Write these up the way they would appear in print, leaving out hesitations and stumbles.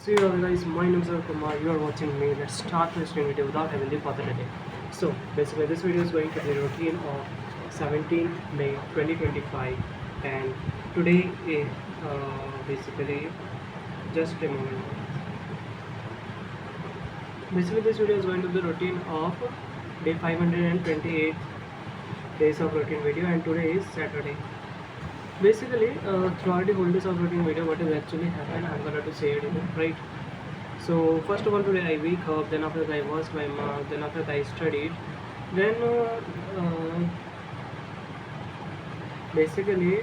See you all guys, my name is Kumar, you are watching me. Let's start this new video without having the further delay. So basically this video is going to be a routine of 17th May 2025 and today is basically just a moment. Basically this video is going to be routine of day 528 days of routine video and today is Saturday. Basically throughout the whole days of routine video what is actually happened I'm gonna to say it, right? So first of all today I wake up, then after that I washed my mouth, then after that I studied, then basically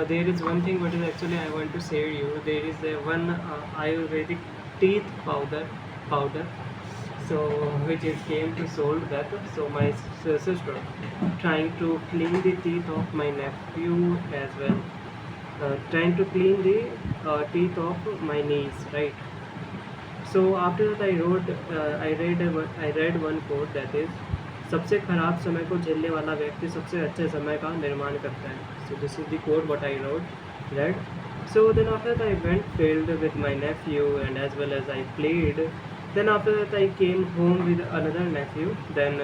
there is one thing what is actually I want to say to you. There is a one Ayurvedic teeth powder so which is came to sold that. So my sister trying to clean the teeth of my nephew as well, trying to clean the teeth of my niece, right? So after that I read one quote that is सबसे खराब समय को झेलने वाला व्यक्ति सबसे अच्छे समय का निर्माण करता है. So this is the quote what I read. So then after that I went field with my nephew and as well as I played. Then after that I came home with another nephew. Then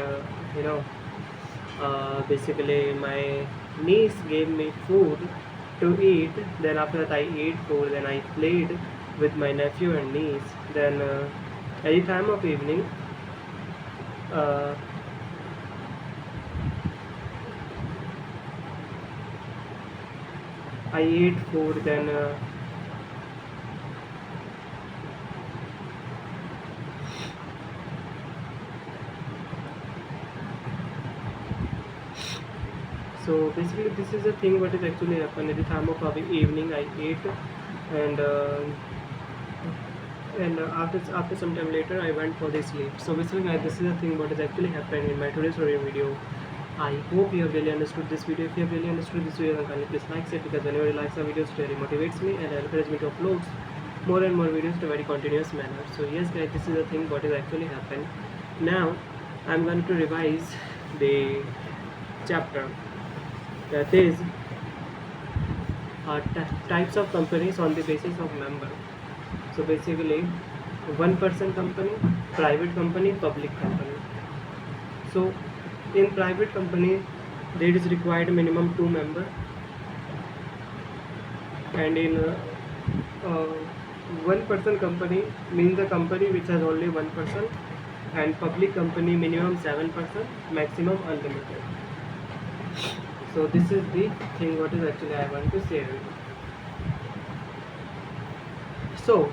basically my niece gave me food to eat. Then after that I ate food. Then I played with my nephew and niece. Then at the time of evening, uh, I ate food. Then so basically this is the thing what is actually happened at the time of our evening. I ate and after some time later I went for the sleep. So basically guys, this is the thing what is actually happened in my today's video. I hope you have really understood this video. If you have really understood this video, then kindly please like it, because whenever you like some videos, it really motivates me and encourages me to upload more and more videos in a very continuous manner. So yes guys, this is the thing what is actually happened. Now I'm going to revise the chapter, that is types of companies on the basis of member. So basically one person company, private company, public company. So in private company there is required minimum 2 member, and in one person company means a company which has only one person, and public company minimum 7%, maximum unlimited. So this is the thing what is actually I want to say. So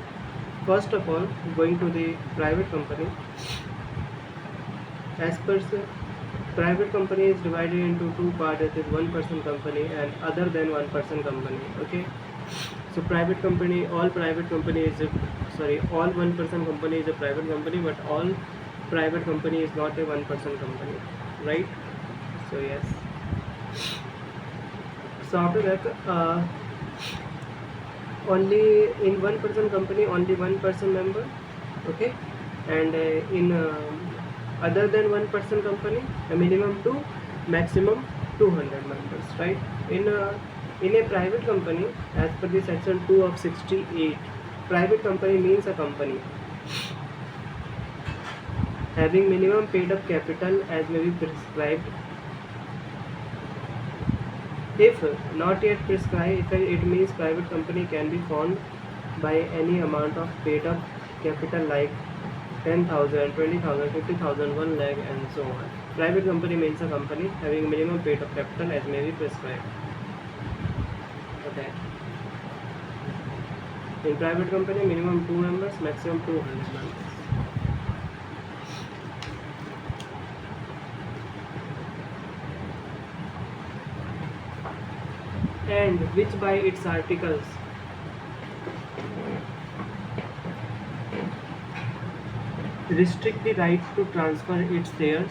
first of all, going to the private company. As per private company is divided into two parts, that is one person company and other than one person company. Okay, so private company, all private company is all one person company is a private company, but all private company is not a one person company, right? So yes, so after that only in one person company only one person member, okay, and in other than one person company a minimum 2, maximum 200 members, right? In a private company, as per the section 2 of 68, private company means a company having minimum paid up capital as may be prescribed. If not yet prescribed, it means private company can be formed by any amount of paid up capital like 10,000, 20,000, 50,000, 1 lakh and so on. Private company means a company having minimum paid up capital as may be prescribed. Okay. In private company minimum 2 members, maximum 200 members. And which by its articles restrict the right to transfer its shares,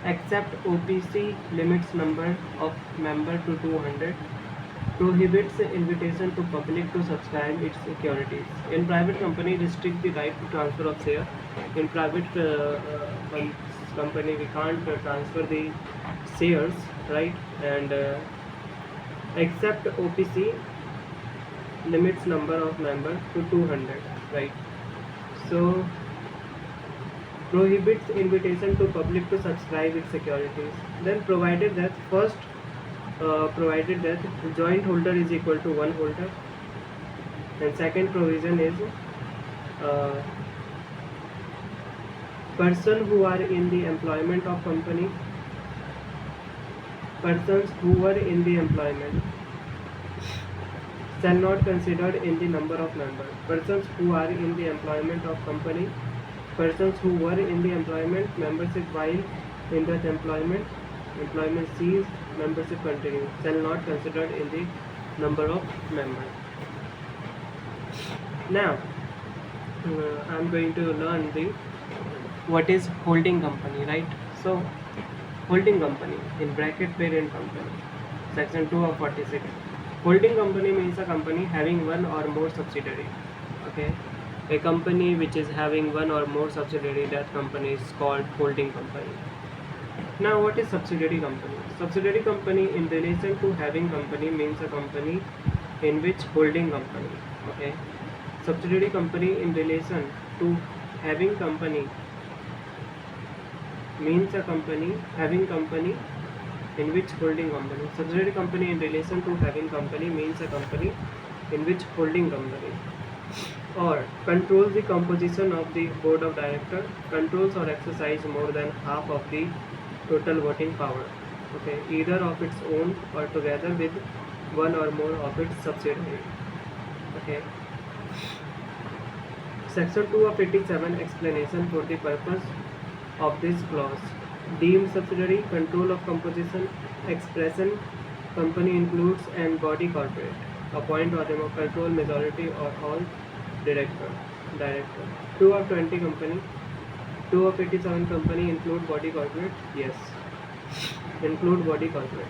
except OPC limits number of member to 200, prohibits invitation to public to subscribe its securities. In private company, restrict the right to transfer of share. In private company, we can't transfer the shares, right? And except OPC limits number of members to 200, right? So prohibits invitation to public to subscribe its securities. Then provided that joint holder is equal to one holder. And second provision is uh, person who are in the employment of company, persons who were in the employment shall not considered in the number of members. Persons who are in the employment of company, persons who were in the employment, membership while in that employment ceased, membership continued, shall not considered in the number of members. Now, I am going to learn the what is holding company, right? So, holding company in bracket parent company, section 2 of 46. Holding company means a company having one or more subsidiary. Okay, a company which is having one or more subsidiary, that company is called holding company. Now, what is subsidiary company? Subsidiary company in relation to having company means a company in which holding company. Okay, subsidiary company in relation to having company means a company having company in which holding company. Subsidiary company in relation to having company means a company in which holding company. Or controls the composition of the board of directors, controls or exercise more than half of the total voting power. Okay, either of its own or together with one or more of its subsidiary. Okay. Section 2 of 87 explanation for the purpose of this clause. Deemed subsidiary, control of composition, expression, company includes and body corporate. Appoint or remove control majority or all director. 2 of 20 company. 2 of 87 company include body corporate? Yes. Include body corporate.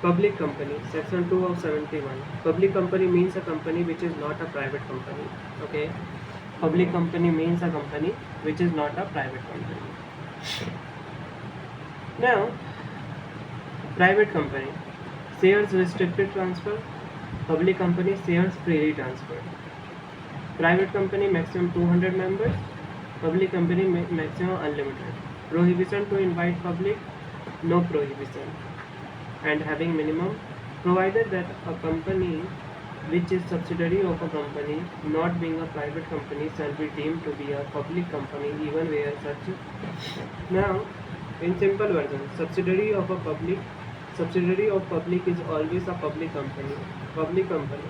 Public company, section 2 of 71. Public company means a company which is not a private company. Okay. Public company means a company which is not a private company. Now, private company, shares restricted transfer. Public company, shares freely transferred. Private company, maximum 200 members. Public company, maximum unlimited. Prohibition to invite public, no prohibition. And having minimum, provided that a company which is subsidiary of a company not being a private company shall be deemed to be a public company even where such. Now, in simple version, subsidiary of public is always a public company. Public company,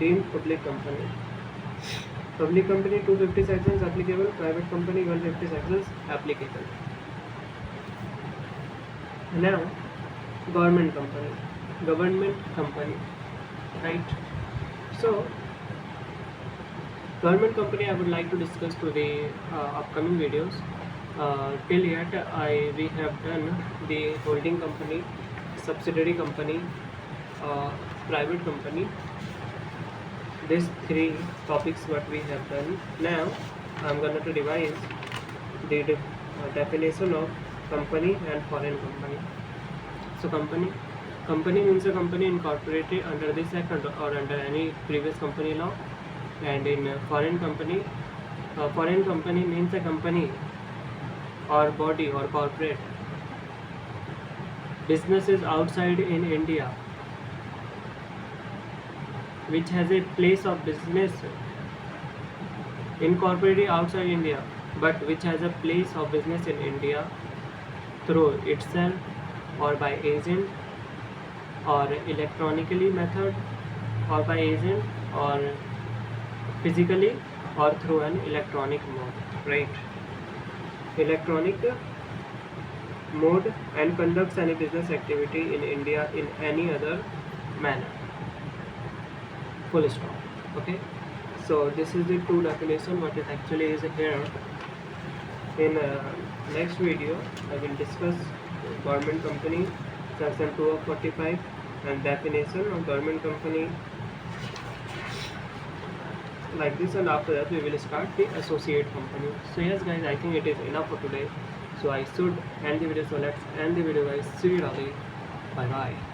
deemed public company. Public company 250 sections applicable, private company 150 sections applicable. Now, government company, right? So, government company I would like to discuss today upcoming videos. Till yet we have done the holding company, subsidiary company, private company. These three topics what we have done. Now I'm going to revise the definition of company and foreign company. So company means a company incorporated under this act or under any previous company law. And in foreign company means a company or body or corporate businesses outside in India which has a place of business incorporated outside India but which has a place of business in India through itself or by agent or electronically method or by agent or physically or through an electronic mode, right? Electronic mode and conducts any business activity in India in any other manner. Full stop. Okay. So this is the true definition what it actually is here. In next video I will discuss government company, section 2 of 45 and definition of government company like this, and after that we will start the associate company. So yes guys, I think it is enough for today. So I should end the video. So let's end the video, guys. See you, Radhe. Bye bye.